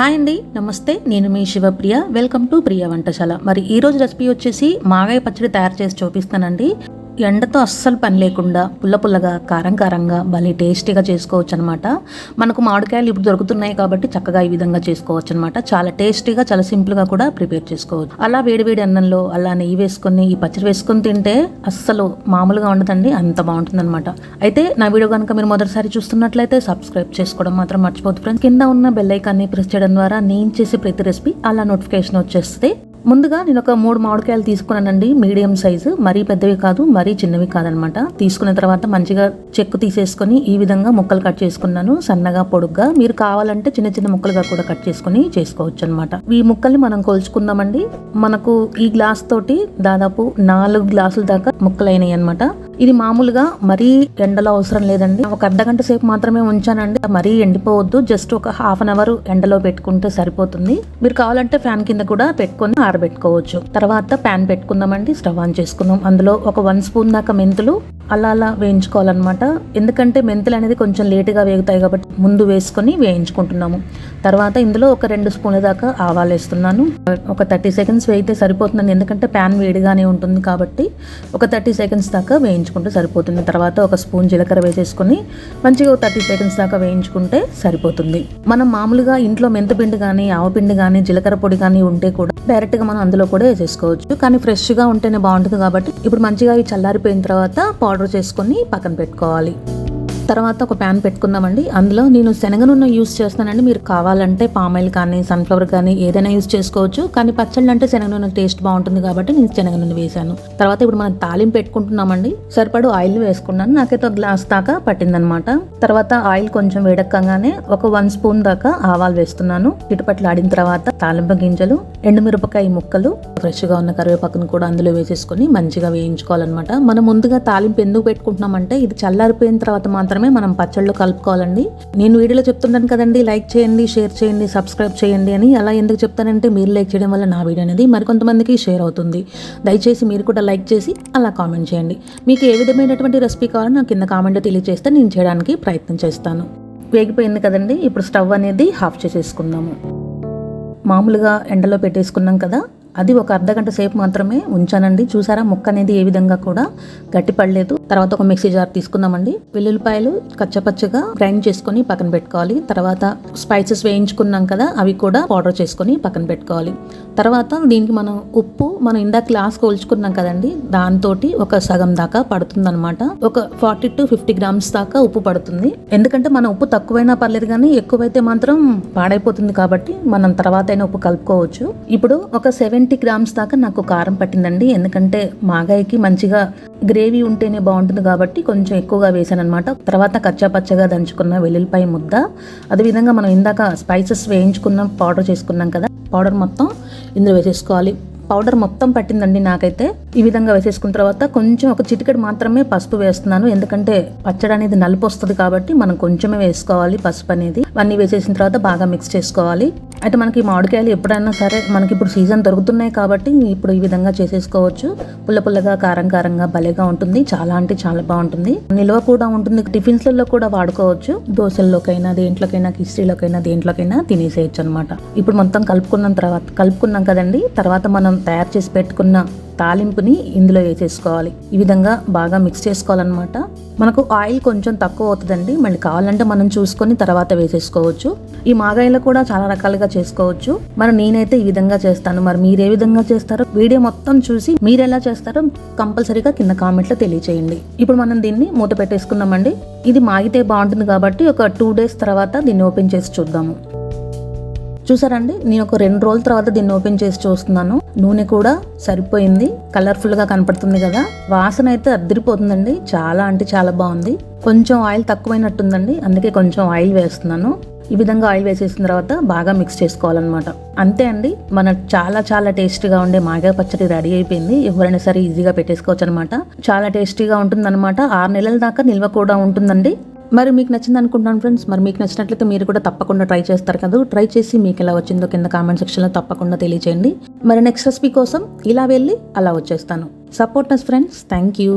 Hi అండి, నమస్తే. నేను మీ శివప్రియ. వెల్కమ్ టు ప్రియ వంటశాల. మరి ఈరోజు రెసిపీ వచ్చేసి మాగాయ పచ్చడి తయారు చేసి చూపిస్తానండి. ఎండతో అస్సలు పని లేకుండా పుల్ల పుల్లగా కారం కారంగా భలే టేస్టీగా చేసుకోవచ్చు అనమాట. మనకు మామిడికాయలు ఇప్పుడు దొరుకుతున్నాయి కాబట్టి చక్కగా ఈ విధంగా చేసుకోవచ్చు అనమాట. చాలా టేస్టీగా, చాలా సింపుల్గా కూడా ప్రిపేర్ చేసుకోవచ్చు. అలా వేడివేడి అన్నంలో అలా నెయ్యి వేసుకొని ఈ పచ్చడి వేసుకొని తింటే అస్సలు మామూలుగా ఉండదండి, అంత బాగుంటుంది అనమాట. అయితే నా వీడియో కనుక మీరు మొదటిసారి చూస్తున్నట్లయితే సబ్స్క్రైబ్ చేసుకోవడం మాత్రం మర్చిపోద్దు ఫ్రెండ్స్. కింద ఉన్న బెల్ ఐకాన్ని ప్రెస్ చేయడం ద్వారా నేను చేసే ప్రతి రెసిపీ అలా నోటిఫికేషన్ వచ్చేస్తుంది. ముందుగా నేను ఒక 3 మామిడికాయలు తీసుకున్నానండి. మీడియం సైజు, మరీ పెద్దవి కాదు, మరీ చిన్నవి కాదనమాట. తీసుకున్న తర్వాత మంచిగా చెక్కు తీసేసుకొని ఈ విధంగా ముక్కలు కట్ చేసుకున్నాను, సన్నగా పొడుగ్గా. మీరు కావాలంటే చిన్న చిన్న ముక్కలుగా కూడా కట్ చేసుకుని చేసుకోవచ్చు అనమాట. ఈ ముక్కల్ని మనం కొలుచుకుందామండి. మనకు ఈ గ్లాస్ తోటి దాదాపు 4 గ్లాసుల దాకా ముక్కలు అయినాయి అనమాట. ఇది మామూలుగా మరీ ఎండలో అవసరం లేదండి. ఒక అర్ధగంట సేపు మాత్రమే ఉంచానండి. మరీ ఎండిపోవద్దు, జస్ట్ ఒక హాఫ్ అన్ అవర్ ఎండలో పెట్టుకుంటే సరిపోతుంది. మీరు కావాలంటే ఫ్యాన్ కింద కూడా పెట్టుకొని ఆరబెట్టుకోవచ్చు. తర్వాత ప్యాన్ పెట్టుకుందామండి. స్టవ్ ఆన్ చేసుకుందాం. అందులో ఒక 1 స్పూన్ దాకా మెంతులు అలా వేయించుకోవాలన్నమాట. ఎందుకంటే మెంతులు అనేది కొంచెం లేటుగా వేగుతాయి కాబట్టి ముందు వేసుకొని వేయించుకుంటున్నాము. తర్వాత ఇందులో ఒక 2 స్పూన్ల దాకా ఆవాలు వేస్తున్నాను. ఒక 30 సెకండ్స్ వేయితే సరిపోతుందండి, ఎందుకంటే ప్యాన్ వేడిగానే ఉంటుంది కాబట్టి ఒక 30 సెకండ్స్ దాకా వేయించుకుంటే సరిపోతుంది. తర్వాత ఒక స్పూన్ జీలకర్ర వేసేసుకొని మంచిగా 30 సెకండ్స్ దాకా వేయించుకుంటే సరిపోతుంది. మనం మామూలుగా ఇంట్లో మెంతిపిండి కానీ, ఆవపిండి కానీ, జీలకర్ర పొడి కానీ ఉంటే కూడా డైరెక్ట్గా మనం అందులో కూడా వేసేసుకోవచ్చు. కానీ ఫ్రెష్గా ఉంటేనే బాగుంటుంది కాబట్టి ఇప్పుడు మంచిగా ఈ చల్లారిపోయిన తర్వాత పౌడర్ చేసుకొని పక్కన పెట్టుకోవాలి. తర్వాత ఒక ప్యాన్ పెట్టుకుందామండి. అందులో నేను శనగ నూనె యూస్ చేస్తానండి. మీరు కావాలంటే పామాయిల్ కానీ, సన్ఫ్లవర్ కానీ ఏదైనా యూస్ చేసుకోవచ్చు. కానీ పచ్చళ్ళు అంటే శనగ నూనె టేస్ట్ బాగుంటుంది కాబట్టి నేను శనగ నూనె వేసాను. తర్వాత ఇప్పుడు మనం తాలింపు పెట్టుకుంటున్నామండి. సరిపడు ఆయిల్ వేసుకున్నాను. నాకైతే ఒక గ్లాస్ దాకా పట్టిందనమాట. తర్వాత ఆయిల్ కొంచెం వేడెక్కగానే ఒక 1 స్పూన్ దాకా ఆవాలు వేస్తున్నాను. చిటపట్లు ఆడిన తర్వాత తాలింపు గింజలు, ఎండుమిరపకాయ ముక్కలు, ఫ్రెష్గా ఉన్న కరివేపాకును కూడా అందులో వేసేసుకొని మంచిగా వేయించుకోవాలన్నమాట. మనం ముందుగా తాలింపు ఎందుకు పెట్టుకుంటున్నామంటే ఇది చల్లారిపోయిన తర్వాత మాత్రమే మనం పచ్చళ్ళు కలుపుకోవాలండి. నేను వీడియోలో చెప్తున్నాను కదండి, లైక్ చేయండి, షేర్ చేయండి, సబ్స్క్రైబ్ చేయండి అని. అలా ఎందుకు చెప్తానంటే మీరు లైక్ చేయడం వల్ల నా వీడియో అనేది మరికొంతమందికి షేర్ అవుతుంది. దయచేసి మీరు కూడా లైక్ చేసి అలా కామెంట్ చేయండి. మీకు ఏ విధమైనటువంటి రెసిపీ కావాలో నాకు కింద కామెంట్లో తెలియజేస్తే నేను చేయడానికి ప్రయత్నం చేస్తాను. వేగిపోయింది కదండి, ఇప్పుడు స్టవ్ అనేది ఆఫ్ చేసేసుకుందాము. మామూలుగా ఎండలో పెట్టేసుకున్నాం కదా, అది ఒక అర్ధగంట సేపు మాత్రమే ఉంచానండి. చూసారా ముక్క అనేది ఏ విధంగా కూడా గట్టి పడలేదు. తర్వాత ఒక మిక్సీ జార్ తీసుకుందామండి. వెల్లుల్లిపాయలు కచ్చపచ్చగా గ్రైండ్ చేసుకొని పక్కన పెట్టుకోవాలి. తర్వాత స్పైసెస్ వేయించుకున్నాం కదా, అవి కూడా పౌడర్ చేసుకొని పక్కన పెట్టుకోవాలి. తర్వాత దీనికి మనం ఇందాక గ్లాస్ కోల్చుకున్నాం కదండి, దాంతో ఒక సగం దాకా పడుతుంది అనమాట. ఒక 40 to 50 గ్రామ్స్ దాకా ఉప్పు పడుతుంది. ఎందుకంటే మన ఉప్పు తక్కువైనా పర్లేదు, కానీ ఎక్కువైతే మాత్రం పాడైపోతుంది కాబట్టి మనం తర్వాత అయినా ఉప్పు కలుపుకోవచ్చు. ఇప్పుడు ఒక 70 గ్రామ్స్ దాకా నాకు కారం పట్టిందండి. ఎందుకంటే మాగాయకి మంచిగా గ్రేవీ ఉంటేనే బాగుంటుంది కాబట్టి కొంచెం ఎక్కువగా వేసాను అనమాట. తర్వాత కచ్చాపచ్చగా దంచుకున్న వెల్లుల్లిపాయ ముద్ద, అదేవిధంగా మనం ఇందాక స్పైసెస్ వేయించుకున్నాం, పౌడర్ చేసుకున్నాం కదా, పౌడర్ మొత్తం ఇందులో వేసేసుకోవాలి. పౌడర్ మొత్తం పట్టిందండి నాకైతే. ఈ విధంగా వేసేసుకున్న తర్వాత కొంచెం ఒక చిటికెడు మాత్రమే పసుపు వేస్తున్నాను. ఎందుకంటే పచ్చడి అనేది నలుపు వస్తుంది కాబట్టి మనం కొంచెమే వేసుకోవాలి పసుపు అనేది. అన్నీ వేసేసిన తర్వాత బాగా మిక్స్ చేసుకోవాలి. అయితే మనకి మామిడికాయలు ఎప్పుడైనా సరే మనకి ఇప్పుడు సీజన్ దొరుకుతున్నాయి కాబట్టి ఇప్పుడు ఈ విధంగా చేసేసుకోవచ్చు. పుల్ల పుల్లగా కారం కారంగా భలేగా ఉంటుంది. చాలా అంటే చాలా బాగుంటుంది. నిల్వ కూడా ఉంటుంది. టిఫిన్స్లలో కూడా వాడుకోవచ్చు. దోశల్లోకైనా, దేంట్లోకైనా, కిస్రీలోకైనా, దేంట్లోకైనా తినేసేయచ్చు అనమాట. ఇప్పుడు మొత్తం కలుపుకున్నాం కదండి. తర్వాత మనం తయారు చేసి పెట్టుకున్న తాలింపుని ఇందులో వేసేసుకోవాలి. ఈ విధంగా బాగా మిక్స్ చేసుకోవాలన్నమాట. మనకు ఆయిల్ కొంచెం తక్కువ అవుతుందండి, మళ్ళీ కావాలంటే మనం చూసుకొని తర్వాత వేసేసుకోవచ్చు. ఈ మాగాయలు కూడా చాలా రకాలుగా చేసుకోవచ్చు. మరి నేనైతే ఈ విధంగా చేస్తాను. మరి మీరు ఏ విధంగా చేస్తారో వీడియో మొత్తం చూసి మీరు ఎలా చేస్తారో కంపల్సరీగా కింద కామెంట్లో తెలియచేయండి. ఇప్పుడు మనం దీన్ని మూత పెట్టేసుకున్నామండి. ఇది మాగితే బాగుంటుంది కాబట్టి ఒక 2 days తర్వాత దీన్ని ఓపెన్ చేసి చూద్దాము. చూసారండి, నేను ఒక 2 రోజుల తర్వాత దీన్ని ఓపెన్ చేసి చూస్తున్నాను. నూనె కూడా సరిపోయింది, కలర్ఫుల్ గా కనపడుతుంది కదా. వాసన అయితే అద్దరిపోతుందండి, చాలా అంటే చాలా బాగుంది. కొంచెం ఆయిల్ తక్కువైనట్టుందండి, అందుకే కొంచెం ఆయిల్ వేస్తున్నాను. ఈ విధంగా ఆయిల్ వేసేసిన తర్వాత బాగా మిక్స్ చేసుకోవాలన్నమాట. అంతే అండి, మన చాలా చాలా టేస్టీగా ఉండే మాగాయ పచ్చడి రెడీ అయిపోయింది. ఎవరైనా సరే ఈజీగా పెట్టేసుకోవచ్చు అనమాట. చాలా టేస్టీగా ఉంటుంది అనమాట. 6 నెలల దాకా నిల్వ కూడా ఉంటుందండి. మరి మీకు నచ్చింది అనుకుంటున్నాను ఫ్రెండ్స్. మరి మీకు నచ్చినట్లయితే మీరు కూడా తప్పకుండా ట్రై చేస్తారు కదా. ట్రై చేసి మీకు ఎలా వచ్చిందో కింద కామెంట్ సెక్షన్లో తప్పకుండా తెలియచేయండి. మరి నెక్స్ట్ రెసిపీ కోసం ఇలా వెళ్ళి అలా వచ్చేస్తాను. Support us friends. Thank you.